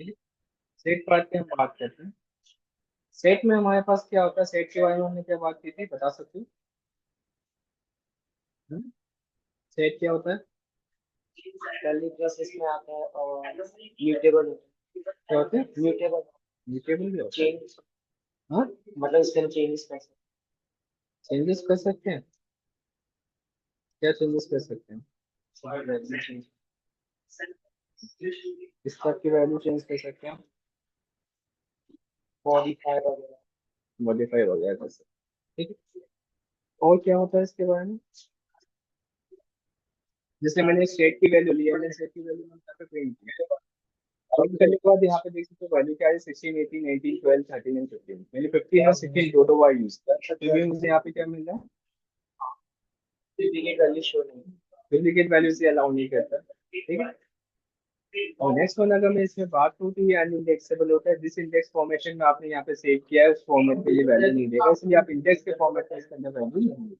ठीक है। Set part की हम बात करते हैं। सेट में हमारे पास क्या होता है, सेट के बारे में हमने क्या बात की थी, बता सकते हो? सेट क्या होता है? कर्ली प्रोसेस में आता है और म्यूटेबल क्या होता है? म्यूटेबल म्यूटेबल भी होता है। चेंज, हाँ, मतलब इसमें चेंजेस कर सकते चेंजेस कर सकते हैं। क्या चेंजेस कर सकते हैं? हैं। इस टाइप की वैल्यू चेंज कर सकते हैं, मॉडिफाई वगैरह। मॉडिफाई वगैरह कर सकते हैं। ठीक है। और क्या होता है इसके बारे में? जैसे मैंने सेट की वैल्यू ली है, मैंने सेट की वैल्यू यहाँ पे प्रिंट की, प्रिंट करने के बाद यहाँ पे देख सकते हो वैल्यू क्या है, 16, 18, 18, 12, 13 एंड 15। मैंने 15 और 16 दो बार यूज किया, तो भी मुझे यहाँ पे क्या मिल रहा है? डुप्लीकेट वैल्यू शो नहीं। डुप्लीकेट वैल्यू से अलाउ नहीं करता। ठीक है। और नेक्स्ट वन अगर मैं इसमें बात करूँ तो ये अनइंडेक्सेबल होता है। जिस इंडेक्स फॉर्मेशन में आपने यहाँ पे सेव किया है उस फॉर्मेट पे ये वैल्यू नहीं देगा, इसलिए आप इंडेक्स के फॉर्मेट में इसके अंदर वैल्यू नहीं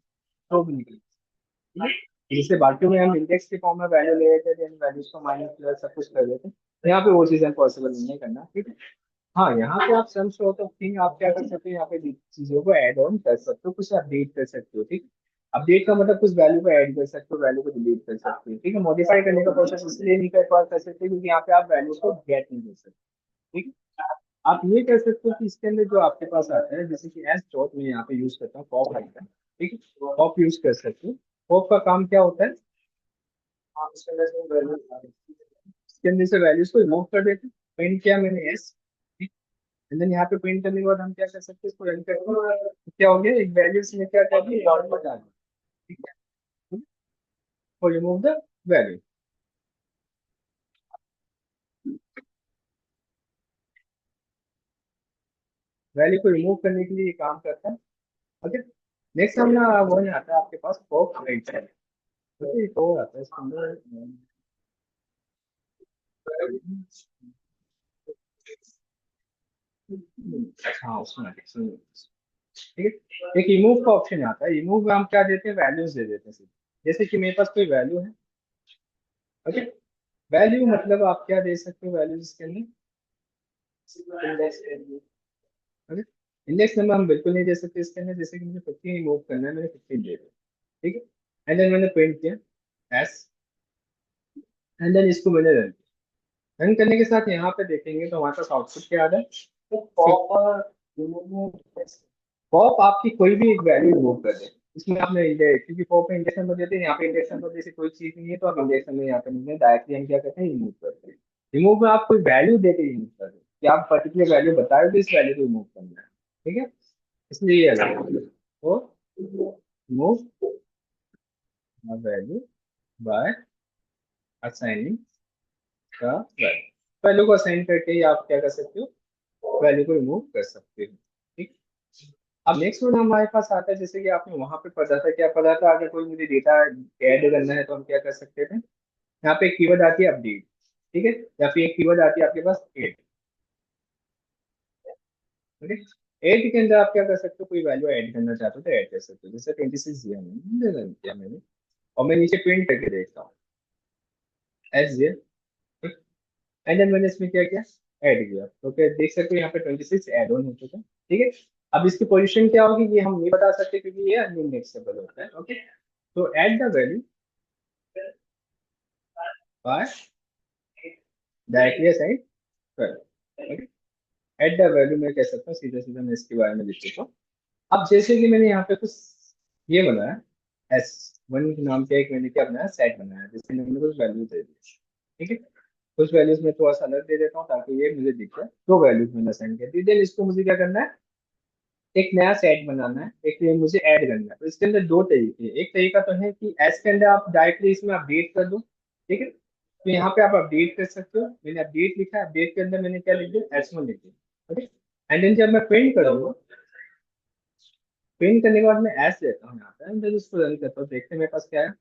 तो भी नहीं। जैसे बाकी में हम इंडेक्स के फॉर्म में वैल्यू ले लेते थे, वैल्यूज को माइनस प्लस सब कुछ कर देते, तो यहाँ पे वो चीज़ पॉसिबल नहीं है करना। ठीक है। हाँ, यहाँ पे आप सम सॉर्ट ऑफ थिंग आप क्या कर सकते हो, यहाँ पे चीजों को ऐड ऑन कर सकते हो, कुछ अपडेट कर सकते हो। ठीक। अपडेट का मतलब कुछ वैल्यू को ऐड कर सकते हो, वैल्यू को डिलीट कर सकते हो। ठीक है। मॉडिफाई करने का प्रोसेस इसलिए नहीं कर सकते क्योंकि यहाँ पे आप वैल्यू को गेट नहीं कर सकते। ठीक है। आप ये कर सकते हो कि इसके अंदर जो आपके पास आता है, जैसे कि एस डॉट में यहाँ पे यूज करता हूँ, पॉप आइकन। ठीक है। पॉप यूज कर सकते हो। पॉप का काम क्या होता है? आप इसके अंदर से वैल्यू इसके अंदर से वैल्यूज को रिमूव कर देते हैं। प्रिंट किया मैंने एस, एंड देन यहाँ पे प्रिंट करने के बाद हम क्या कर सकते हैं, इसको रन करते हैं तो क्या हो गया, एक वैल्यू से क्या कर दिया, आउटपुट आ गया। ठीक है। और रिमूव द वैल्यू, वैल्यू को रिमूव करने के लिए ये काम करता है। ओके। नेक्स्ट हम ना वो नहीं आता है आपके पास पॉप राइट है। ओके, तो आता है इसके अंदर। हाँ, उसमें आता है, सुनिए। ठीक है। एक रिमूव का ऑप्शन आता है, रिमूव में हम क्या देते हैं, वैल्यूज दे देते हैं सिर्फ। जैसे कि मेरे पास कोई वैल्यू है। ओके। वैल्यू मतलब आप क्या दे सकते हो वैल्यूज इसके अंदर? Index value. Okay. Index number हम बिल्कुल नहीं दे सकते इसके अंदर, जैसे कि मुझे 15 रिमूव करना है, मैंने 15 दे दिया। ठीक है। एंड देन मैंने प्रिंट किया एस, एंड देन इसको मैंने रन किया। रन करने के साथ यहाँ पे देखेंगे तो हमारे पास आउटपुट क्या आ रहा है? तो पॉप और रिमूव। पॉप आपकी कोई भी एक वैल्यू रिमूव कर दे, इसमें आपने इंडेक्स, क्योंकि पॉप में इंडेक्स नंबर देते हैं, यहाँ पे इंडेक्स नंबर जैसे कोई चीज नहीं है तो आप इंडेक्स नंबर यहाँ पे नहीं है, डायरेक्टली हम क्या करते हैं, रिमूव करते हैं। रिमूव में आप कोई वैल्यू दे के रिमूव कर दो कि आप पर्टिकुलर वैल्यू बताए तो इस वैल्यू को रिमूव करना है। ठीक है। इसलिए ये अलग है। तो रिमूव वैल्यू बाय असाइनिंग का वैल्यू, वैल्यू को असाइन करके ही आप क्या कर सकते हो, वैल्यू को रिमूव कर सकते हो। ठीक। अब नेक्स्ट वन हमारे पास आता है, जैसे कि आपने वहां पे पढ़ा था, क्या पढ़ा था, अगर कोई मुझे डेटा ऐड करना है तो हम क्या कर सकते थे, यहाँ पे एक कीवर्ड आती है अपडेट। ठीक है। या फिर एक कीवर्ड आती है आपके पास एड। ओके। एड के अंदर आप क्या कर सकते हो, कोई वैल्यू ऐड करना चाहते हो तो ऐड कर सकते हो, जैसे 26 दिया मैंने, और मैं नीचे प्रिंट करके देखता हूँ एस जे। एंड देन मैंने इसमें क्या किया, ऐड किया, तो क्या देख सकते हो यहाँ पे 26 ऐड ऑन हो चुका है। ठीक है। अब इसकी पोजीशन क्या होगी ये हम नहीं बता सकते क्योंकि ये अनइंडेक्सेबल होता है। ओके। तो add the value bye directly assign कर। ओके। ऐड द वैल्यू मैं कह सकता हूँ, सीधा सीधा मैं इसके बारे में लिख देता हूँ। अब जैसे कि मैंने यहाँ पे कुछ ये बनाया, एस वन के नाम का एक मैंने क्या बनाया, सेट बनाया, जिसके मैंने कुछ वैल्यू दे दी। ठीक है। कुछ वैल्यूज में थोड़ा सा अलग दे देता हूँ ताकि ये मुझे दिख जाए, दो वैल्यूज मैंने असाइन कर दी। देन इसको मुझे क्या करना है, एक नया सेट बनाना है, एक ये मुझे ऐड करना है। तो इसके अंदर दो तरीके हैं। एक तरीका तो है कि एस के अंदर आप डायरेक्टली इसमें अपडेट कर दो। ठीक है। तो यहाँ पे आप अपडेट कर सकते हो, मैंने अपडेट लिखा है, अपडेट के अंदर मैंने क्या लिख दिया, एस वन लिख दिया। ओके। एंड देन जब मैं प्रिंट करूंगा, प्रिंट करने के बाद मैं एस देता हूँ यहाँ पे, एंड देन उसको रन करता हूँ, देखते हैं मेरे पास क्या है।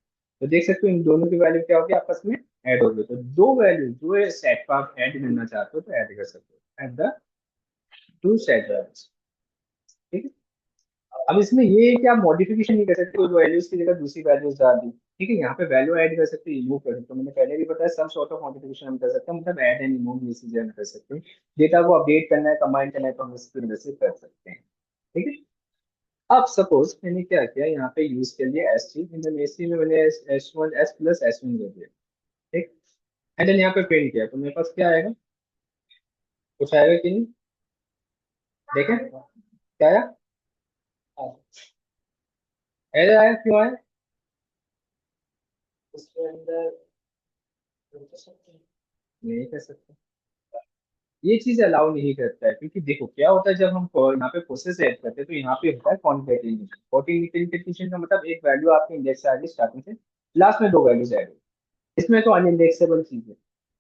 तो देख सकते हो इन दोनों की वैल्यू क्या होगी, आपस में ऐड हो गई। तो दो वैल्यू जो सेट पर आप ऐड करना चाहते हो तो ऐड कर सकते हो at the two set values. ठीक है। अब इसमें ये है कि आप मॉडिफिकेशन नहीं कर सकते, कोई वैल्यूज की जगह दूसरी वैल्यूज डाल दी। ठीक है, यहाँ पे वैल्यू ऐड कर सकते हैं, रिमूव कर सकते हैं। मैंने पहले भी बताया सम सॉर्ट ऑफ मल्टीप्लिकेशन हम कर सकते हैं, मतलब ऐड एंड रिमूव ये चीजें हम कर सकते हैं। डेटा को अपडेट करना है, कंबाइन करना है, तो हम इसकी मदद से कर सकते हैं। ठीक है। अब सपोज मैंने क्या किया, यहाँ पे यूज कर लिया S3, एस थ्री में मैंने S1 S प्लस S1 कर दिया। ठीक। एंड देन यहाँ पे प्रिंट किया, तो मेरे पास क्या आएगा, कुछ आएगा कि नहीं, देखें क्या आया, एरर आया, क्यों आया? उसके अंदर कर सकते हैं। नहीं कर सकते, ये चीज अलाउ नहीं करता है, क्योंकि देखो क्या होता है जब हम यहाँ पे प्रोसेस ऐड करते हैं तो यहाँ पे होता है कॉन्केटेनेशन। कॉन्केटेनेशन का मतलब एक वैल्यू आपके इंडेक्स से आ गई स्टार्टिंग से, लास्ट में दो वैल्यूज ऐड हुई। इसमें तो अनइंडेक्सेबल चीज है।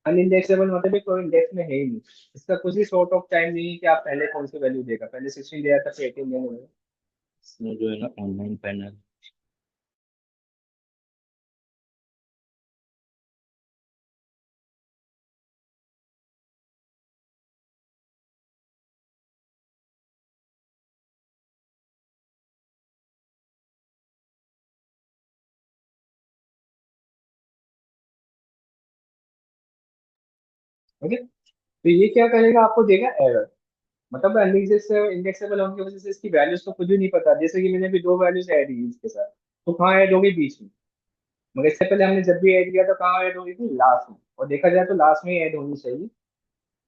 अनइंडेक्सेबल मतलब है कोई इंडेक्स में है ही नहीं। इसका कुछ भी सॉर्ट ऑफ टाइम नहीं है कि आप पहले कौन सी वैल्यू देगा, पहले 16 दिया था फिर 18 देने लगा। इसमें जो है ना ऑनलाइन पैनल। ओके, तो ये क्या करेगा, आपको देगा एरर। मतलब इंडेक्सेबल होने की वजह से इसकी वैल्यूज तो कुछ भी नहीं पता, जैसे कि मैंने भी दो वैल्यूज ऐड की इसके साथ, तो कहाँ ऐड होगी, बीच में। मगर इससे पहले हमने जब भी ऐड किया तो कहाँ ऐड होगी थी, लास्ट में, और देखा जाए तो लास्ट में ही ऐड होनी चाहिए।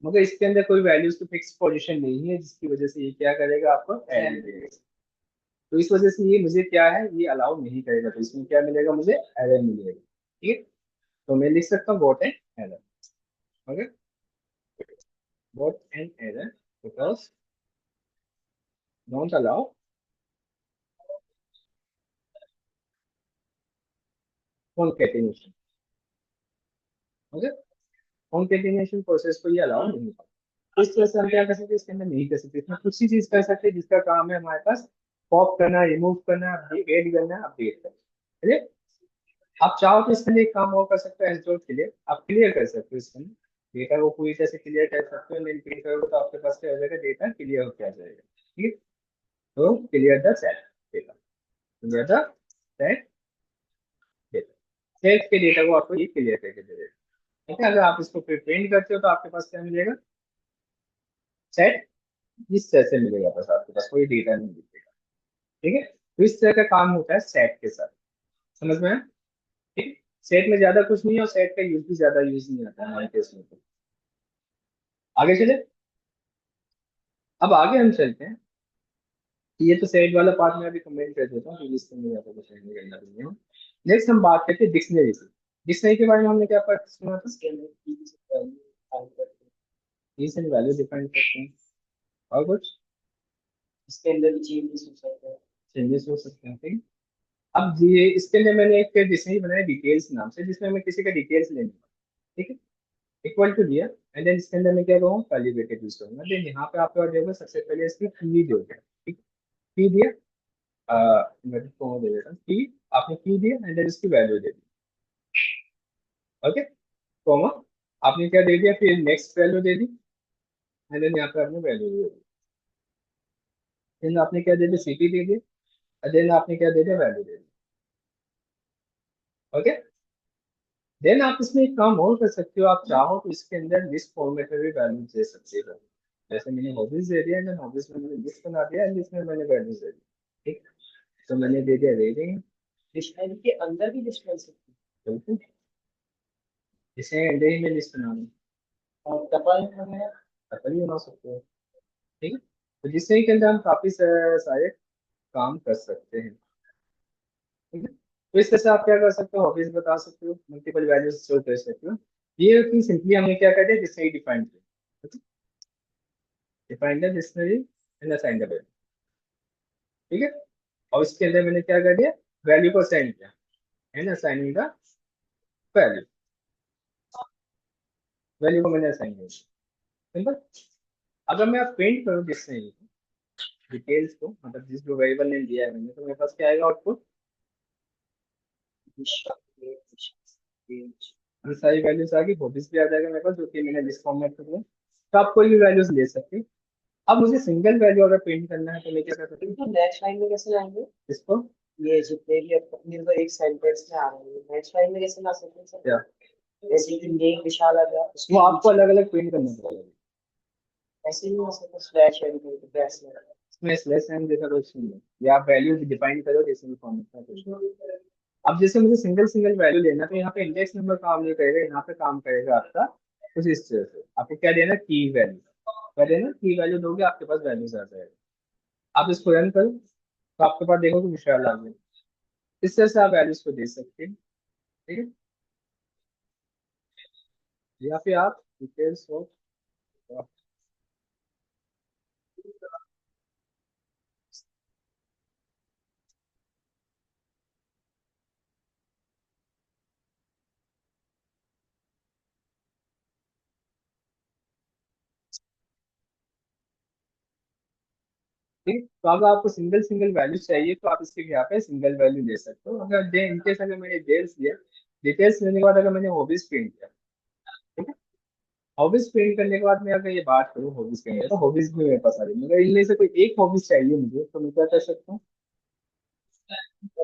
मगर इसके अंदर कोई वैल्यूज की फिक्स पोजीशन नहीं है, जिसकी वजह से ये क्या करेगा, आपको ऐड मिलेगा। तो इस वजह से ये मुझे क्या है, ये अलाउ नहीं करेगा, तो इसमें क्या मिलेगा, मुझे एरर मिलेगा। ठीक है, तो मैं लिख सकता हूँ what an error. Okay, what an error because don't allow concatenation. Okay, concatenation process को ये अलाउ नहीं करता। तो इस तरह से हम क्या कर सकते हैं, इसके अंदर नहीं कर सकते, इसमें कुछ ही चीज कर सकते हैं जिसका काम है हमारे पास पॉप करना, रिमूव करना, ऐड करना, अपडेट करना। ठीक है? आप चाहो तो इसके लिए एक काम और कर सकते हो, एस डॉट क्लियर, आप क्लियर कर सकते हो इसके अंदर डेटा को पूरी तरह से क्लियर कर सकते हो। प्रिंट करोगे तो आपके पास क्या हो जाएगा, डेटा क्लियर होकर आ जाएगा। ठीक है, तो clear the set data, clear the set data, set के डेटा को आपको ये क्लियर करके दे देगा। ठीक है, अगर आप इसको फिर प्रिंट करते हो तो आपके पास क्या मिलेगा, सेट इस तरह से मिलेगा, बस आपके पास कोई डेटा नहीं दिखेगा। ठीक है, तो इस तरह का काम होता है सेट के साथ, समझ में आया? ठीक है, सेट में ज्यादा कुछ नहीं है, और सेट का यूज भी ज्यादा यूज नहीं आता है हमारे केस में। तो आगे चले, अब आगे हम चलते हैं। ये तो सेट वाला पार्ट में अभी कमेंट कर देता हूँ, क्योंकि इससे मुझे ज्यादा कुछ नहीं करना नहीं है। नेक्स्ट हम बात करते हैं डिक्शनरी की। डिक्शनरी के बारे में हमने क्या पढ़ा सुना था, इसके अंदर की वैल्यू फाइंड करते हैं। कीज एंड वैल्यू डिफाइन करते हैं, और कुछ इसके अंदर भी चेंजेस हो सकते हैं। चेंजेस हो सकते हैं। ठीक है, अब ये इसके लिए मैंने एक डिक्शनरी बनाया डिटेल्स नाम से, जिसमें मैं किसी का डिटेल्स ले लूंगा। ठीक है, इक्वल टू दिया, एंड देन इसके अंदर मैं क्या करूँगा, कर्ली ब्रैकेट यूज करूंगा। देन यहाँ पे आपके पास देखो सबसे पहले इसकी की दोगे। ठीक, की दिया, इन्वर्टेड कॉमा दे देता हूँ, की आपने की दिया, एंड देन इसकी वैल्यू दे दी। ओके, कॉमा आपने क्या दे दिया, फिर नेक्स्ट वैल्यू दे दी, एंड देन यहाँ पे आपने वैल्यू दे दी। देन आपने क्या दे दिया, सिटी दे दिया, देन आपने क्या दे दिया, वैल्यू दे दी। ओके, देन आप इसमें एक काम और कर सकते हो, आप चाहो तो इसके अंदर लिस्ट फॉर्मेट में भी वैल्यू दे सकते हो। जैसे मैंने हॉबीज दे दिया, एंड हॉबीज में मैंने लिस्ट बना दिया, एंड इसमें मैंने वैल्यूज दे दी। ठीक, तो मैंने दे दिया रीडिंग। डिक्शनरी के अंदर भी लिस्ट बन सकती बिल्कुल, इसे अंदर ही में लिस्ट बना दी, है और टपल वगैरह। टपल भी बना सकते हो। ठीक है, तो जिससे के अंदर हम काफी सारे काम कर सकते हैं। ठीक है, तो इस तरह से आप क्या कर सकते हो, हॉबीज बता सकते हो, मल्टीपल वैल्यूज स्टोर कर सकते हो। ये कि सिंपली हमने क्या कर दिया, डिक्शनरी डिफाइन किया, define the dictionary and assign the value. ठीक है, और इसके अंदर मैंने क्या कर दिया, वैल्यू को असाइन किया, and assigning the value, value को मैंने असाइन किया। सिंपल। अगर मैं अब प्रिंट करूँ डिक्शनरी डिटेल्स को, मतलब जिस जो वेरिएबल नेम दिया है मैंने, तो मेरे पास क्या आएगा आउटपुट, ये सारी वैल्यूज आ गई, हॉबीज भी आ जाएगा मेरे पास, जो कि मैंने लिस्ट फॉर्मेट कर दिया। तो आप कोई भी वैल्यूज ले सकते हैं। अब मुझे सिंगल वैल्यू अगर प्रिंट करना है तो मैं क्या कर सकती हूँ, तो नेक्स्ट लाइन में कैसे लाएंगे? इसको ये जितने भी अपने तो एक सेंटेंस में आ रहे हैं, नेक्स्ट लाइन में कैसे ला सकते हैं सर? क्या जैसे कि नेम विशाल आ गया, उसके वो आपको नीचे अलग अलग प्रिंट करना पड़ेगा। ऐसे नहीं हो सकता स्लैश एंड ब्रैस में? इसमें स्लैश एंड जैसा कुछ नहीं है, या आप वैल्यू डिफाइन करो जैसे भी फॉर्मेट का कुछ। अब जैसे मुझे सिंगल सिंगल वैल्यू लेना, तो यहाँ पे इंडेक्स नंबर काम नहीं करेगा, यहाँ पे काम करेगा आपका कुछ इस तरह से। आपको क्या देना, की वैल्यू। क्या देना, की वैल्यू दोगे, आपके पास वैल्यूज आ जाएगा। आप इसको रन करो तो आपके पास देखो कि विशाल आ गया। इस तरह से आप वैल्यूज को दे सकते हैं। ठीक है, या फिर आप डिटेल्स हो। ठीक, तो अगर आपको सिंगल सिंगल वैल्यू चाहिए तो आप इसके यहाँ पे सिंगल वैल्यू ले सकते हो। अगर दे इनकेस अगर मैंने डिटेल्स दिया, डिटेल्स लेने के बाद अगर मैंने हॉबीज प्रिंट किया, ठीक है, हॉबीज प्रिंट करने के बाद मैं अगर ये बात करूँ हॉबीज के लिए, तो हॉबीज भी मेरे पास आ रही है। मगर इनमें से कोई एक हॉबीज चाहिए मुझे, तो मैं क्या कर सकता हूँ?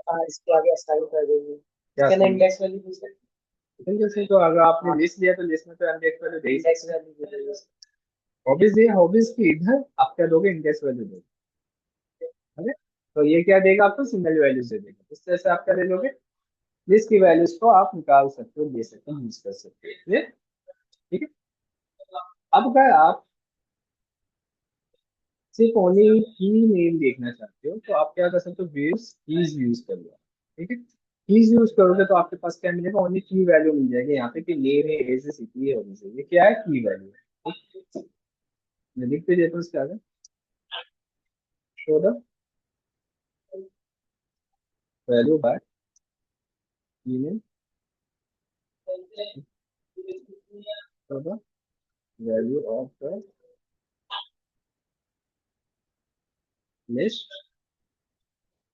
हाँ, इसके आगे असाइन कर देंगे, क्या इसका ना चाहिए? इंडेक्स वैल्यू पूछ सकते जैसे तो अगर आपने लिस्ट दिया तो लिस्ट में तो इंडेक्स वैल्यू दे हैं, ही इंडेक्स सकते हैं। वैल्यू दे देंगे। हॉबीज दिए, हॉबीज की इधर आप क्या दोगे, इंडेक्स वैल्यू दोगे। है, तो ये क्या देगा आपको, सिंगल वैल्यूज दे देगा। इस तरह से आप क्या ले लोगे, लिस्ट की वैल्यूज को आप निकाल सकते हो, दे सकते हो, यूज कर सकते हो ये। ठीक है, अब अगर आप सिर्फ ओनली की नेम देखना चाहते हो तो आप क्या कर सकते हो, वेव्स कीज यूज कर लो। ठीक है, कीज यूज करोगे तो आपके पास क्या मिलेगा, ओनली की वैल्यू मिल जाएगी। यहाँ पे कि नेम है, एज है, सिटी है, हॉबीज है, ये क्या है, की वैल्यू है। मैं लिख के देता हूँ इसके आगे, show the value by email, show the value of the list,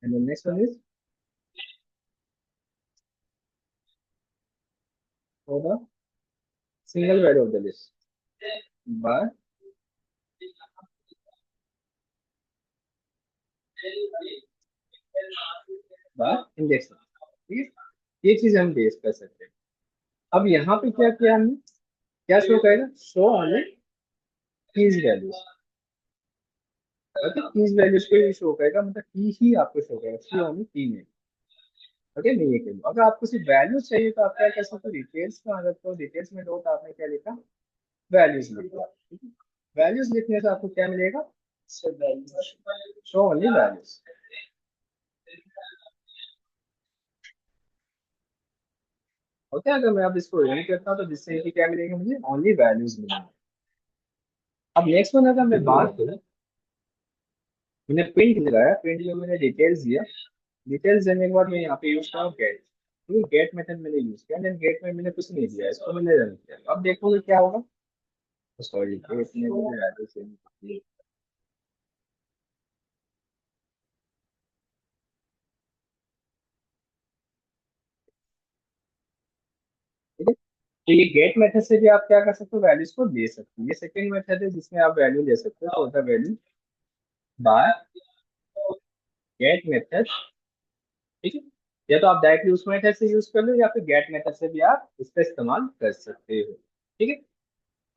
and the next one is show the single value of the list by by index. ठीक है, ये चीज हम बेस कर सकते हैं। अब यहाँ पे क्या किया हमने, क्या शो करेगा, show only keys values. Okay, keys values को ही शो करेगा, मतलब की ही आपको शो करेगा, सी ओनली की में। ओके, नहीं ये कह, अगर आपको सिर्फ वैल्यूज चाहिए तो आप क्या कर सकते हो, डिटेल्स में अगर तो डिटेल्स में दो तो आपने क्या लिखा, वैल्यूज लिखा। वैल्यूज लिखने से आपको क्या मिलेगा, sir value show only values. Okay, अगर मैं अब इसको रन करता हूँ तो जिससे कि क्या मिलेगा, मुझे ओनली वैल्यूज मिलेंगे। अब नेक्स्ट वन अगर मैं बात करूँ, मैंने प्रिंट लगाया, प्रिंट में मैंने डिटेल्स दिया। डिटेल्स देने के बाद मैं यहाँ पे यूज करा गेट। गेट मेथड मैंने यूज किया, देन गेट में मैंने कुछ नहीं दिया, इसको मैंने रन किया। अब देखोगे क्या होगा, सॉरी गेट में मैंने address change कर दिया। ठीक है, तो ये गेट मेथड से भी आप क्या कर सकते हो, वैल्यूज को दे सकते हो। ये सेकंड मेथड है जिसमें आप वैल्यू दे सकते हो, तो वैल्यू बाय गेट मेथड। ठीक है, या तो आप डायरेक्टली उस मेथड से यूज कर लो, या फिर गेट मेथड से भी आप इसका इस्तेमाल कर सकते हो। ठीक है,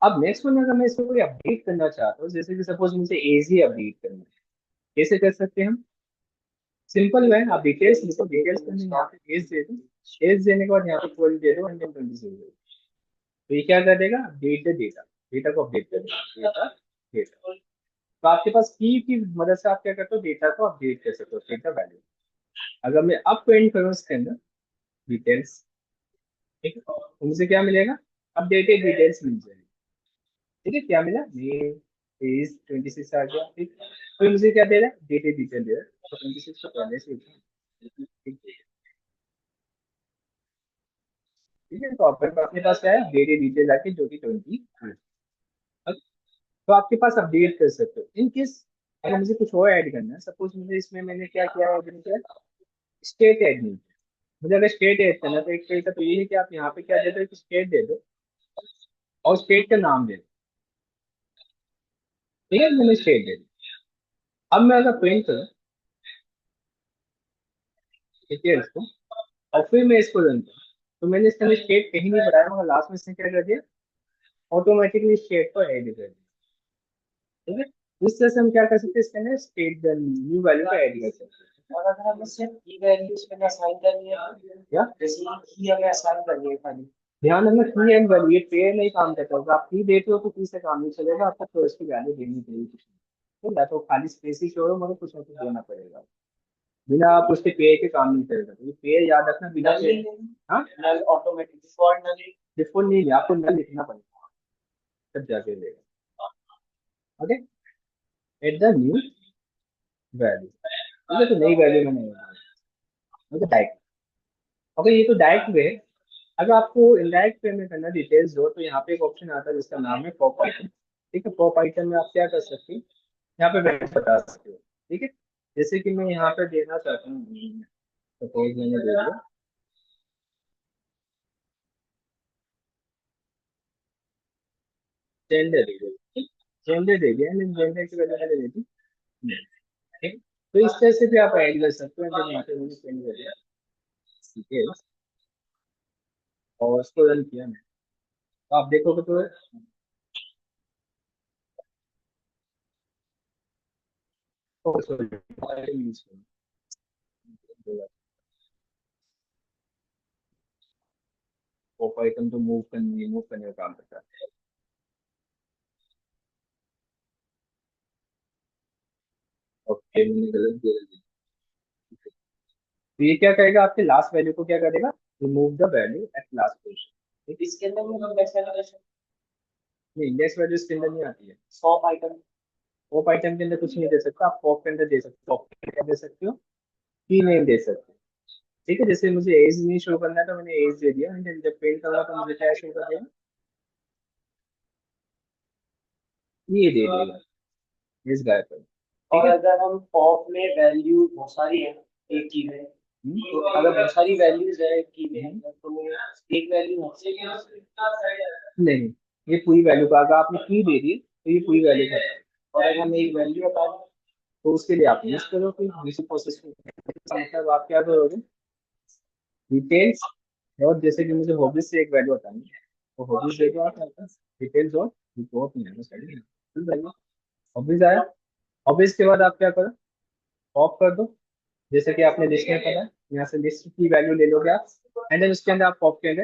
अब नेक्स्ट वन अगर मैं इसको कोई अपडेट करना चाहता हूँ, जैसे कि सपोज मुझे एज ही अपडेट करना है, कैसे कर सकते हैं हम, सिंपल है, आप डिटेल्स लिखो, डिटेल्स में यहाँ पे एज दे दो, एज देने के बाद यहाँ पे 12 दे दो, 127। तो ये क्या कर देगा, अपडेट द डेटा, डेटा को अपडेट कर देगा, डेटा डेटा। तो आपके पास की मदद से आप क्या करते हो, डेटा को अपडेट कर सकते हो, डेटा वैल्यू। अगर मैं अब प्रिंट करूँ इसके अंदर डिटेल्स, ठीक है, तो मुझे क्या मिलेगा, अपडेटेड डिटेल्स मिल जाएगी। ठीक है, क्या मिला, नेम एज 26 आ गया। ठीक, तो मुझे क्या दे रहा है, डेटेड डिटेल दे रहा है, तो 26 तो पहले से ही था। ठीक है, ठीक है, तो अपने पास क्या है, डेटेड डिटेल आके जो कि 20। तो आपके पास अपडेट कर सकते हो। इन केस अगर मुझे कुछ और ऐड करना है, सपोज मुझे इसमें मैंने क्या किया है, स्टेट ऐड नहीं किया। मुझे अगर स्टेट ऐड करना है, तो एक तरीका तो ये है कि आप यहाँ पे क्या दे दो, एक स्टेट दे दो और स्टेट का नाम दे दो। ठीक है, मैंने स्टेट दे दी। अब मैं अगर प्रिंट करूँ, डिटेल्स को, और फिर मैं इसको रन करूँ। तो मैंने इसके अंदर स्टेट कहीं नहीं बताया, मगर लास्ट में इसने क्या कर दिया, ऑटोमेटिकली स्टेट को ऐड कर दिया। ठीक है, इस तरह से हम क्या कर सकते हैं, इसके अंदर स्टेट न्यू वैल्यू का ऐड कर सकते हैं। और अगर हमें सिर्फ की वैल्यू इसमें असाइन करनी है, या जैसे की हमें असाइन करनी है खाली। ध्यान रखना, की एंड वैल्यू ये पेयर नहीं काम करता होगा। आप की देते हो तो की से काम नहीं चलेगा, आपको तो इसकी वैल्यू देनी पड़ेगी कुछ नहीं। तो या तो खाली स्पेस ही छोड़ो, मगर कुछ ना कुछ देना पड़ेगा। बिना आप उसके पेयर के काम नहीं करेगा, तो ये पेयर याद रखना, बिना नल पेयर। हाँ, नल ऑटोमेटिक डिफॉल्ट नल। डिफॉल्ट नहीं है, आपको नल लिखना पड़ेगा तब जाके देगा। Okay, at the new value. ठीक है, तो नई वैल्यू मैंने डायरेक्ट। ओके, ये तो डायरेक्ट वे है। अगर आपको इनडायरेक्ट वे में करना डिटेल्स हो, तो यहाँ पे एक ऑप्शन आता है जिसका नाम है पॉप आइटम। ठीक है, पॉप आइटम में आप क्या कर सकते हैं, यहाँ पे वैल्यू बता सकते हो। ठीक है, जैसे कि मैं यहाँ पे देना चाहता हूँ, सपोज मैंने दे दिया जेंडर, दे दिया जेंडर, दे दिया जेंडर की वैल्यू मैंने दे दी। ठीक, तो इस तरह से भी आप ऐड कर सकते हो। जब यहाँ पे मैंने सेंड कर दिया डिटेल्स और उसको रन किया मैं, तो आप देखोगे तो पॉप आइटम तो मूव करने का काम करता है। ओके, मैंने गलत दे दिया। तो ये क्या करेगा, आपके लास्ट वैल्यू को क्या करेगा, remove the value at last position. इसके अंदर भी हम इंडेक्स वैल्यूएशन नहीं, इंडेक्स वैल्यू इसके अंदर नहीं आती है। Shop item. पॉप आइटम के अंदर कुछ नहीं दे सकता, आप पॉप के अंदर दे सकते हो, पॉप के अंदर दे सकते हो, की नेम दे सकते हो। ठीक है, जैसे मुझे एज नहीं शो करना है तो मैंने एज दे दिया, मैंने जब पेंट करूंगा तो मुझे क्या शो कर देगा, ये दे देगा, एज गायब कर। ठीक और है। अगर हम पॉप में वैल्यू बहुत सारी है एक की में, तो अगर बहुत सारी वैल्यूज है एक की में, तो एक वैल्यू नहीं, ये पूरी वैल्यू का, अगर आपने की दे दी तो ये पूरी वैल्यू है। और अगर हम एक वैल्यू बता दें, तो उसके लिए आप यूज करो फिर दूसरी प्रोसेस को। मतलब आप क्या करोगे, डिटेल्स, और जैसे कि मुझे हॉबीज से एक वैल्यू हटानी है, तो हॉबीज दे दो आप यहाँ पर, डिटेल्स और रिपोर्ट नहीं है, सही है, खुल जाएगा। हॉबीज आया, हॉबीज के बाद आप क्या करो, ऑफ कर दो, जैसे कि आपने लिस्ट में करा है, यहाँ से लिस्ट की वैल्यू ले लोगे आप, एंड देन उसके अंदर आप पॉप के अंदर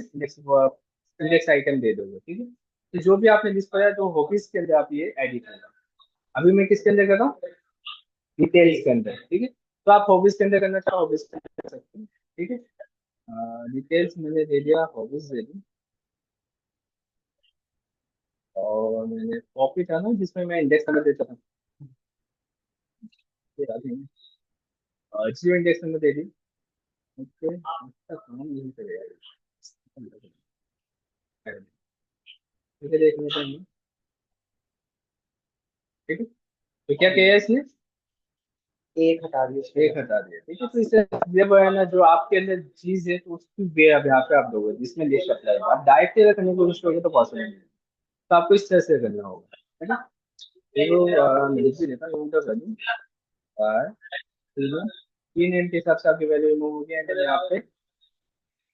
इंडेक्स आइटम दे दोगे। ठीक है, तो जो भी आपने लिस्ट करा है, तो हॉबीज के अंदर आप ये एडिट करना। अभी मैं किसके अंदर कर रहा हूँ, डिटेल्स के अंदर। ठीक है, तो आप हॉबीज के अंदर करना चाहो हॉबीज के अंदर कर सकते हैं। ठीक है, डिटेल्स मैंने दे दिया, हॉबीज दे दी, और मैंने कॉपी था ना जिसमें मैं इंडेक्स नंबर देता था, ये याद नहीं है। जियो इंडेक्स नंबर दे दी। ओके, अच्छा काम यही करेगा। ठीक है, देख लेते हैं। ठीक है, तो क्या किया इसने, एक हटा दिए। एक हटा दिया। ठीक है, तो इसे जब है ना, जो आपके अंदर चीज है तो उसकी वे अब यहाँ पे आप दोगे जिसमें लिस्ट अप्लाई है। आप डायरेक्ट करने की कोशिश करोगे तो पॉसिबल नहीं है, तो आपको इस तरह से करना होगा। है ना, तो मैं लिख भी देता हूँ, वैल्यू की नेम के हिसाब से आपकी वैल्यू रिमूव हो गया, एंड यहाँ पे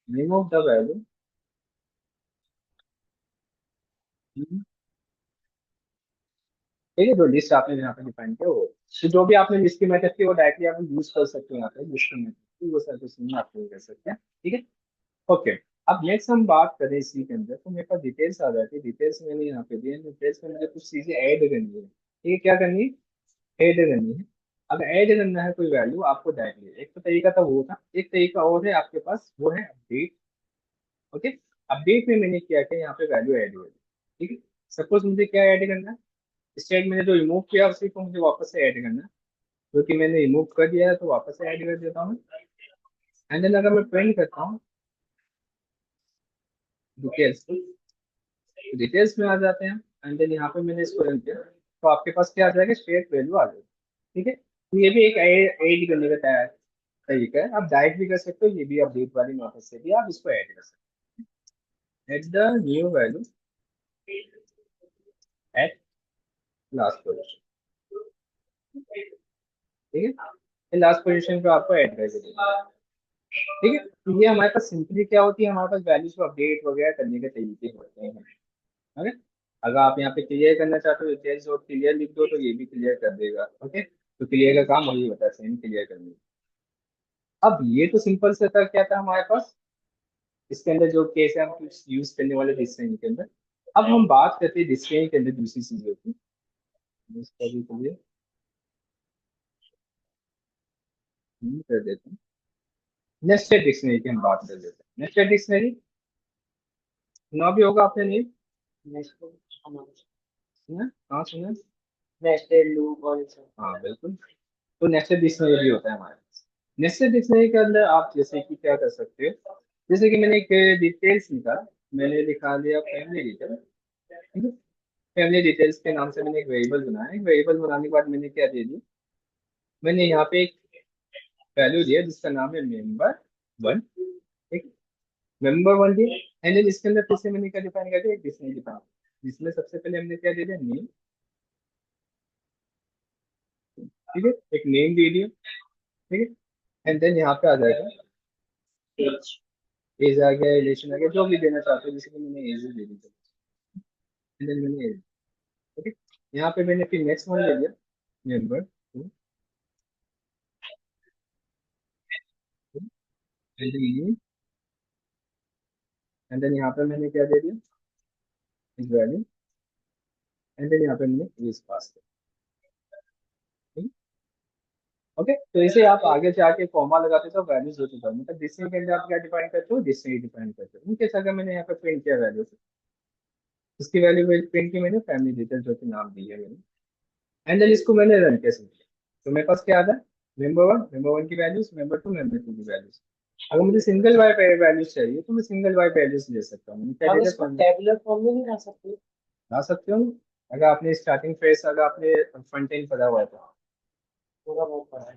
रिमूव द वैल्यू। ठीक है, जो लिस्ट आपने यहाँ पे डिफाइन किया वो, तो जो भी आपने लिस्ट की मेथड की वो डायरेक्टली आप यूज कर सकते हो यहाँ पे लिस्ट की मेथड, वो सर्विस में आप यूज कर सकते हैं। ठीक है, ओके। अब नेक्स्ट हम बात करें इसी के अंदर, तो मेरे पास डिटेल्स आ जाती है, डिटेल्स मैंने यहाँ पे दिए, डिटेल्स में मुझे कुछ चीजें ऐड करनी है। ठीक है, क्या करनी है, ऐड करनी है। अगर ऐड करना है कोई वैल्यू आपको डायरेक्टली, एक तो तरीका था वो था, एक तरीका और है आपके पास, वो है अपडेट। ओके, अपडेट में मैंने क्या किया, यहाँ पे वैल्यू ऐड कर दी। ठीक है, सपोज मुझे क्या ऐड करना है, स्टेट मैंने जो रिमूव किया उसी को मुझे वापस से ऐड करना है, क्योंकि मैंने रिमूव कर दिया है तो वापस से ऐड कर देता हूँ। एंड देन अगर मैं प्रिंट करता हूँ डिटेल्स, डिटेल्स में आ जाते हैं, एंड देन यहाँ पे मैंने इसको रन किया, तो आपके पास क्या आ जाएगा, स्टेट वैल्यू आ जाएगी। ठीक है, तो ये भी एक ऐड करने का तरीका है, आप डायरेक्ट भी कर सकते हो, ये भी अपडेट वाली मेथड से भी आप इसको ऐड कर सकते हो। At the new value at last position. ठीक है, लास्ट पोजीशन पे आपको ऐड करके देना है। ठीक है, तो ये हमारे पास सिंपली क्या होती है, हमारे पास वैल्यूज को अपडेट वगैरह करने के तरीके होते हैं। ओके, अगर आप यहाँ पे क्लियर करना चाहते हो टेल्स और क्लियर लिख दो तो ये भी क्लियर कर देगा। ओके, तो क्लियर का काम वही होता है, सेम क्लियर करने। अब ये तो सिंपल से था, क्या था हमारे पास इसके अंदर जो केस है हम यूज करने वाले डिस्ट्रेंज के अंदर। अब हम बात करते हैं डिस्ट्रेंज के अंदर दूसरी चीजों की। इसका भी क्लियर कर देते हैं। नेस्टेड डिक्शनरी की हम बात कर लेते हैं। नेस्टेड डिक्शनरी सुना भी होगा आपने, नहीं सुना? हाँ सुना। नेस्टेड लूप और ये सब। हाँ बिल्कुल, तो नेस्टेड डिक्शनरी भी होता है हमारे पास। नेस्टेड डिक्शनरी के अंदर आप जैसे कि क्या कर सकते हो, जैसे कि मैंने एक डिटेल्स लिखा, मैंने लिखा दिया फैमिली डिटेल। ठीक है, फैमिली डिटेल्स के नाम से मैंने एक वेरिएबल बनाया। एक वेरिएबल बनाने के बाद मैंने क्या दे दिया, मैंने यहाँ पे एक वैल्यू दिया जिसका नाम है मेंबर वन। ठीक, मेंबर वन दिया। एंड देन इसके अंदर फिर से मैंने क्या डिफाइन कर दिया, एक डिक्शनरी डिफाइन, जिसमें सबसे पहले हमने क्या दे दिया, नेम। ठीक है, एक नेम दे दिया। ठीक है, एंड देन यहाँ पे आ जाएगा पेज। एज आ गया, रिलेशन आ गया, जो भी देना चाहते हो, जैसे कि मैंने एज दे दी थी। एंड देन मैंने एज। ओके, यहाँ पे मैंने फिर नेक्स्ट वन ले लिया, member two. And then and then यहाँ पे मैंने क्या दे दिया, इस वैल्यू। एंड देन यहाँ पे मैंने एज पास किया। ओके, तो इसे आप आगे जाके कॉमा लगाते तो वैल्यूज होती है, मतलब डिस्टेंस के अंदर आप क्या डिफाइन करते हो, डिस्टेंस डिफाइन करते हो। इनके अगर मैंने यहाँ पे प्रिंट किया वैल्यू, इसकी वैल्यू प्रिंट की मैंने फैमिली डिटेल्स जो कि नाम दी है मैंने। एंड देन इसको मैंने रन कैसे किया, तो मेरे पास क्या आता है, मेंबर वन की वैल्यूज, मेंबर टू की वैल्यूज। अगर मुझे सिंगल वाई वैल्यूज चाहिए तो मैं सिंगल वाई वैल्यूज ले सकता हूँ। क्या हम डेटा इसको टेबुलर फॉर्म में नहीं ला सकते? ला सकते हो, अगर आपने स्टार्टिंग फेस, अगर आपने फ्रंट एंड पढ़ा हुआ है तो पूरा वो पड़ा है।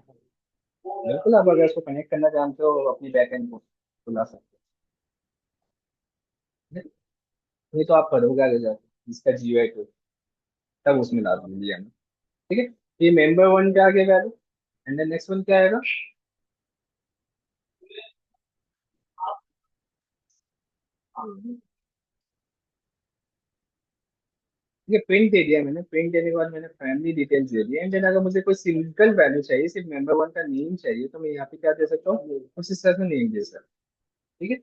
बिल्कुल। आप अगर इसको कनेक्ट करना जानते हो अपनी बैक एंड को तो ला सकते हो। नहीं तो आप पढ़ोगे आगे जाके इसका जीयूआई को, तब उसमें ला दीजिए हम। ठीक है, ये मेंबर वन पे आ गया value. And then next one क्या आएगा, ठीक है, प्रिंट दे दिया मैंने। प्रिंट देने के बाद मैंने फैमिली डिटेल्स दे दिया। एंड देन अगर मुझे कोई सिंगल वैल्यू चाहिए, सिर्फ मेंबर वन का नेम चाहिए, तो मैं यहाँ पे क्या दे सकता हूँ, उस हिसाब से नेम दे सकता हूँ। ठीक है,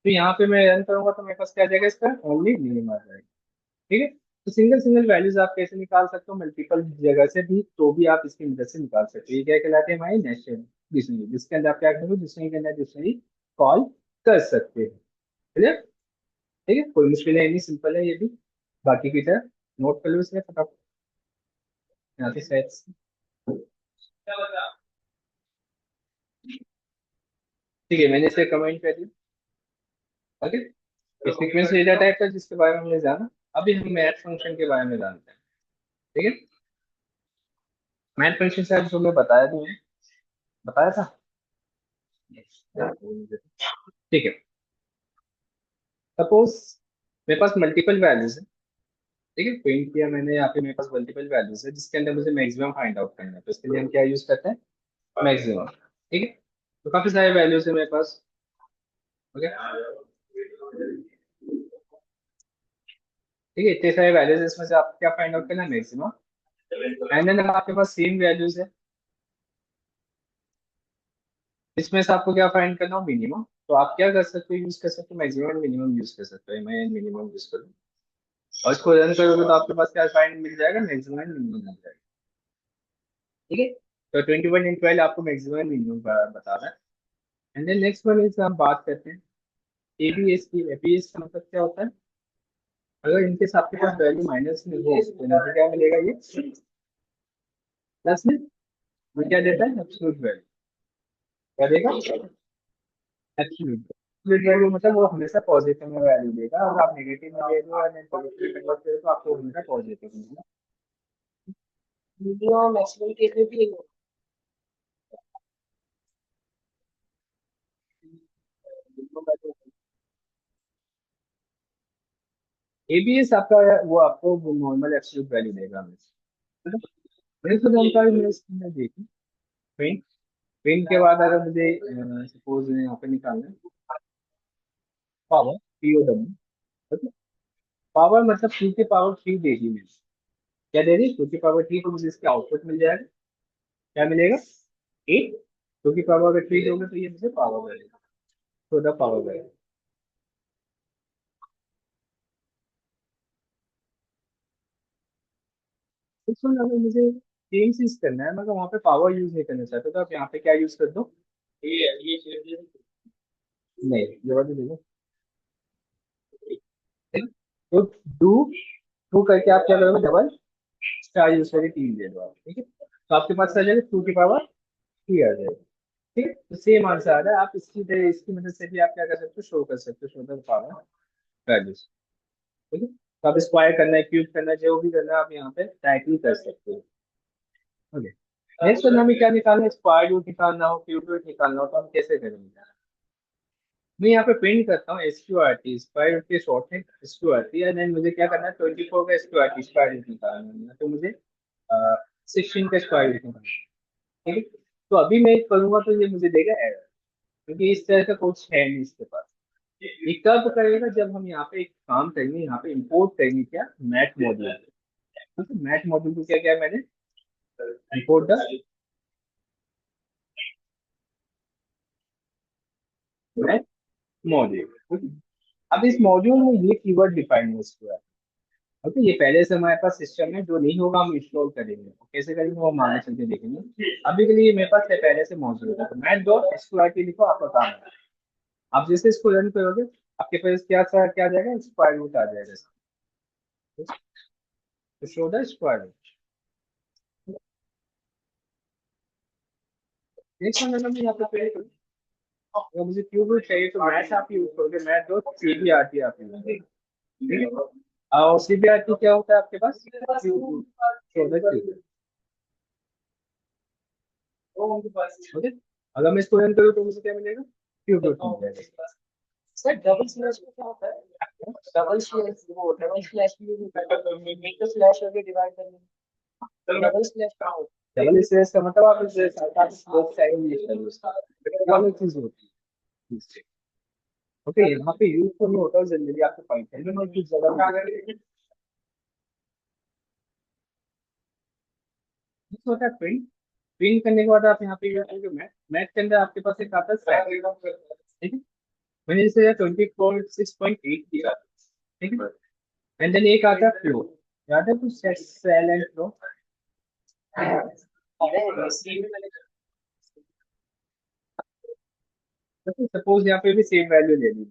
तो यहाँ पे मैं रन करूंगा तो मेरे पास क्या आ जाएगा, इसका ओनली नेम आ जाएगा। ठीक है, तो सिंगल सिंगल वैल्यूज आप कैसे निकाल सकते हो, मल्टीपल जगह से भी, तो भी आप इसकी मदद से निकाल सकते हो। ये क्या कहलाते हैं हमारे नेस्टेड डिक्शनरी, जिसके अंदर आप क्या करोगे, डिक्शनरी के अंदर डिक्शनरी कॉल कर सकते हैं। क्लियर? ठीक है, कोई मुश्किल है नहीं, सिंपल है ये भी, बाकी की तरह। नोट कर लो इसमें फटाफट यहाँ से सेट्स। ठीक है, मैंने इसे कमेंट कर दिया। ओके, सीक्वेंस डेटा टाइप था जिसके बारे में हमने जाना। अभी हम मैथ फंक्शन के बारे में जानते हैं। ठीक है, मैथ फंक्शन शायद जो मैं बताया भी हूँ, बताया था। ठीक है, सपोज मेरे पास मल्टीपल वैल्यूज है। ठीक है, प्रिंट किया मैंने, यहाँ पे मेरे पास मल्टीपल वैल्यूज है जिसके अंदर मुझे मैक्सिमम फाइंड आउट करना है, तो इसके लिए हम क्या यूज करते हैं, मैक्सिमम। ठीक है, तो काफी सारे वैल्यूज है मेरे पास। ओके, ठीक है, इतने सारे वैल्यूज है, इसमें से आप क्या फाइंड आउट करना है, मैक्सिमम। एंड देन अगर आपके पास सेम वैल्यूज है, इसमें से आपको क्या फाइंड करना हो, मिनिमम। तो आप क्या कर सकते हो, यूज कर सकते हो मैक्सिमम एंड मिनिमम यूज कर सकते हो, मैं मिनिमम यूज करूँ और इसको रन करोगे तो आपके पास क्या फाइंड मिल जाएगा, मैक्सिमम एंड मिनिमम मिल जाएगा। ठीक है, तो 21 एंड 12 आपको मैक्सिमम एंड मिनिमम बता रहा है। And then next one is हम बात करते हैं एबीएस की। एबीएस का मतलब क्या होता है, अगर इनके साथ आपके पास वैल्यू माइनस में हो तो मुझे क्या मिलेगा, ये प्लस में वो क्या देता है, एब्सोल्यूट वैल्यू। क्या देगा, एब्सोल्यूट। एब्सोल्यूट वैल्यू मतलब वो हमेशा पॉजिटिव में वैल्यू देगा, अगर आप नेगेटिव में ले रहे हो या नेगेटिव कन्वर्ट करो तो आपको हमेशा पॉजिटिव मिलेगा। मिनिमम मैक्सिमम केस में भी नहीं एबीएस आपका वो आपको नॉर्मल एब्सोल्यूट वैल्यू देगा हमेशा। मैंने तो जानकारी मैंने इसमें देखी। प्रिंट के बाद अगर मुझे सपोज यहाँ पे निकालना है पावर POW, पावर मतलब 2 की पावर 3 देगी मुझे। क्या दे रही? 2 की पावर 3, तो मुझे इसका आउटपुट मिल जाएगा। क्या मिलेगा? 8। 2 की पावर 3 दोगे तो ये मुझे पावर करेगा, तो द पावर करेगा। इसमें अगर मुझे सेम चीज करना है मगर वहाँ पे पावर यूज नहीं करना चाहते, तो आप यहाँ पे क्या यूज कर दो? नहीं, जवाब दे दो। तो डू टू करके आप क्या करोगे? डबल स्टार यूज करके 3 दे दो आप, ठीक है, तो आपके पास आ जाएगा 2 की पावर 3 आ जाएगा। ठीक है, तो सेम आंसर आ रहा है। आप इसकी तरह इसकी मदद से भी आप क्या कर सकते हो? शो कर सकते हो, शो द पावर वैल्यूज। ठीक है, तो आप स्क्वायर करना है, क्यूब करना है, जो भी करना है आप यहाँ पे डायरेक्टली कर सकते हो। ओके, नेक्स्ट वन हमें क्या निकालना है? स्क्वायर रूट निकालना हो, क्यूब रूट निकालना हो, तो हम कैसे करेंगे? मैं यहाँ पे प्रिंट करता हूँ SQRT, स्क्वायर रूट के शॉर्ट है SQRT, एंड देन मुझे क्या करना है? 24 का SQRT स्क्वायर रूट निकालना है, तो मुझे 16 का स्क्वायर रूट निकालना है। ठीक है, तो अभी मैं करूंगा तो ये मुझे देगा एरर, क्योंकि इस तरह का कुछ है नहीं इसके पास। ये कब करेगा? जब हम यहाँ पे एक काम करेंगे, यहाँ पे इंपोर्ट करेंगे क्या? Math module. ठीक है, मैथ मॉड्यूल को क्या किया मैंने? Import the math module. अब इस मॉड्यूल में ये कीवर्ड डिफाइन है इसके बाद। ओके, ये पहले से हमारे पास सिस्टम में जो नहीं होगा हम इंस्टॉल करेंगे, वो कैसे करेंगे वो हम आगे चल के देखेंगे। अभी के लिए मेरे पास है पहले से मौजूद है, तो मैथ डॉट SQRT लिखो, आपका काम है। आप जैसे इसको रन करोगे आपके पास क्या आ जाएगा? स्क्वायर रूट आ जाएगा। तो show the square root. Next one मैं यहाँ पे प्ले करूँ, अगर मुझे क्यूब रूट चाहिए तो मैथ आप यूज करोगे, मैथ डॉट CBRT आप यूज करोगे। ठीक है, और CBRT क्या होता है आपके पास? Cube root. Show the cube. Okay, अगर मैं इसको रन करूँ तो मुझे क्या मिलेगा? क्यूब रूट मिल जाएगा। सर डबल स्लैश में क्या होता है? डबल स्लैश में एक तो स्लैश होके डिवाइड करने, डबल स्लैश क्या होता डबल स्लैश का मतलब आप इस बोथ साइड में लिख रहे हो, वो अलग चीज होती है। ओके, यहाँ पे यूज तो नहीं होता जनरली, आपको पाइथन में कुछ ज्यादा यूज होता है। प्रिंट प्रिंट करने के बाद आप यहाँ पे यूज करोगे मैथ। मैथ के अंदर आपके पास एक आता है सेल। ठीक है, मैंने जैसे 24/6.8 किया। ठीक है, एंड देन एक आता है फ्लो। याद है कुछ? Ceil and floor. है? सपोज यहाँ पे भी सेम वैल्यू ले ली।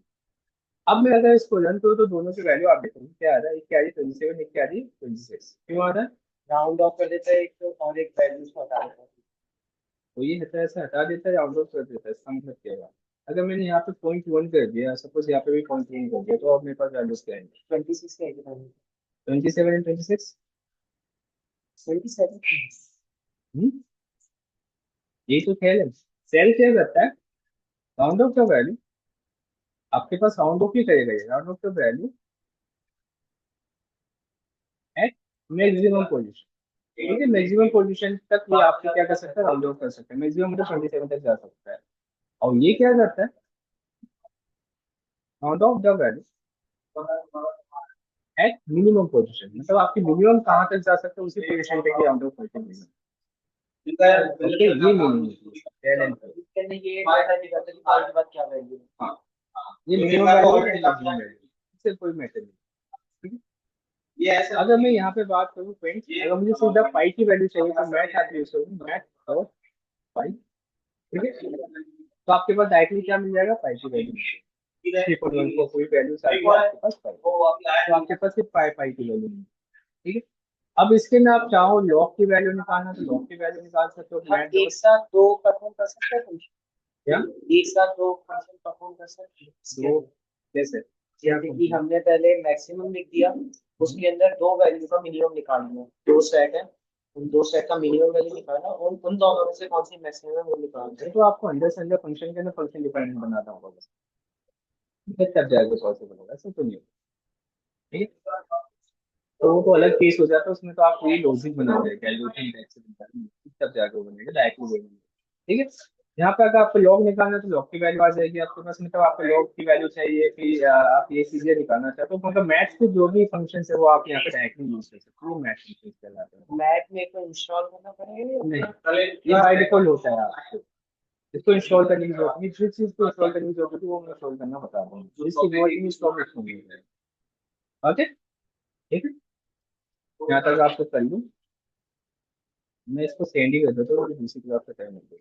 अब मैं अगर इसको रन करूँ तो दोनों की वैल्यू आप देखो क्या आ रहा है? एक क्या आ रही है 27, एक क्या आ रही है 26। क्यों आ रहा है? राउंड ऑफ कर देता है एक तो, और एक वैल्यूज को हटा देता है। तो ये हटा ऐसा हटा देता है, राउंड ऑफ कर देता है, इसका मतलब क्या है? अगर मैंने यहाँ पे 0.1 कर दिया, सपोज यहाँ पे भी 0.1 कर दिया, तो अब मेरे पास वैल्यूज क्या आएंगे? 26 का एक 27 एंड 26। 27। ये तो खेल है। सेल क्या करता है? Round off the value. आपके पास राउंड ऑफ ही करेगा, ये round off the value at maximum position. ठीक है, मैक्सिमम पोजीशन तक ये आपके क्या कर सकता है? राउंड ऑफ कर सकता है, मैक्सिमम मतलब 27 तक जा सकता है। और ये क्या करता है? Round off the value at minimum position, मतलब आपकी मिनिमम कहाँ तक जा सकता है उसी पोजीशन तक राउंड ऑफ करके मिनिमम। ओके, ये मिनिमम टैलेंट है। करने ये मैटर नहीं करता कि कॉल के बाद क्या वैल्यू है। हाँ, ये मिनिमम वैल्यू है, मैक्सिमम वैल्यू, इससे कोई मैटर नहीं। ठीक है, अगर मैं यहाँ पे बात करूँ फ्रेंड्स, अगर मुझे सीधा पाई की वैल्यू चाहिए तो मैथ आप यूज करूँ, मैथ और पाई। ठीक है, तो आपके पास डायरेक्टली क्या मिल जाएगा? पाई की वैल्यू। 3.1 को कोई वैल्यू सारी आपके पास पाई, तो आपके पास सिर्फ पाई पाई की वैल्यू। ठीक है, अब इसके में आप चाहो लॉग की वैल्यू निकालना तो लॉग की वैल्यू निकाल सकते हो। हम एक साथ दो परफॉर्म कर सकते हैं फंक्शन, क्या? एक साथ दो फंक्शन परफॉर्म कर सकते हैं। दो जैसे जैसे कि हमने पहले मैक्सिमम लिख दिया, उसके अंदर दो वैल्यू का मिनिमम निकाल दिया, दो सेट है, उन दो सेट का मिनिमम वैल्यू निकालना, और उन दोनों में से कौन सी मैक्सिमम है वो निकालते हैं। तो आपको अंदर से अंदर फंक्शन के अंदर फंक्शन डिपेंडेंट बनाना होगा बस, फिर तब जाएगा पॉसिबल होगा, ऐसा तो नहीं होगा। ठीक है, तो वो तो अलग केस हो जाता है, उसमें तो आप पूरी लॉजिक बना देगा, कैलकुलेशन टैक्स तब जाके वो बनेगा डायरेक्टली बनेगा। ठीक है, यहाँ पे अगर आपको लॉग निकालना है तो लॉग की वैल्यू आ जाएगी आपके पास, मतलब आपको लॉग की वैल्यू चाहिए, फिर आप ये चीजें निकालना चाहते हो, मतलब मैथ्स के जो भी फंक्शन है वो आप यहाँ पे डायरेक्टली यूज कर सकते हो, मैथ्स फंक्शन कहलाते हैं। मैथ में को इंस्टॉल करना पड़ेगा नहीं, ये बाय डिफॉल्ट होता है आपको, इसको इंस्टॉल करने की जरूरत नहीं, जिस चीज को इंस्टॉल करने की जरूरत है वो मैं इंस्टॉल करना बता रहा हूँ, जिसकी वर्किंग इंस्टॉल होगी। ओके, ठीक है, यहाँ तक आपको कर लूँ, मैं इसको सेंड ही कर देता हूँ, दूसरी क्लास का टाइम हो गई।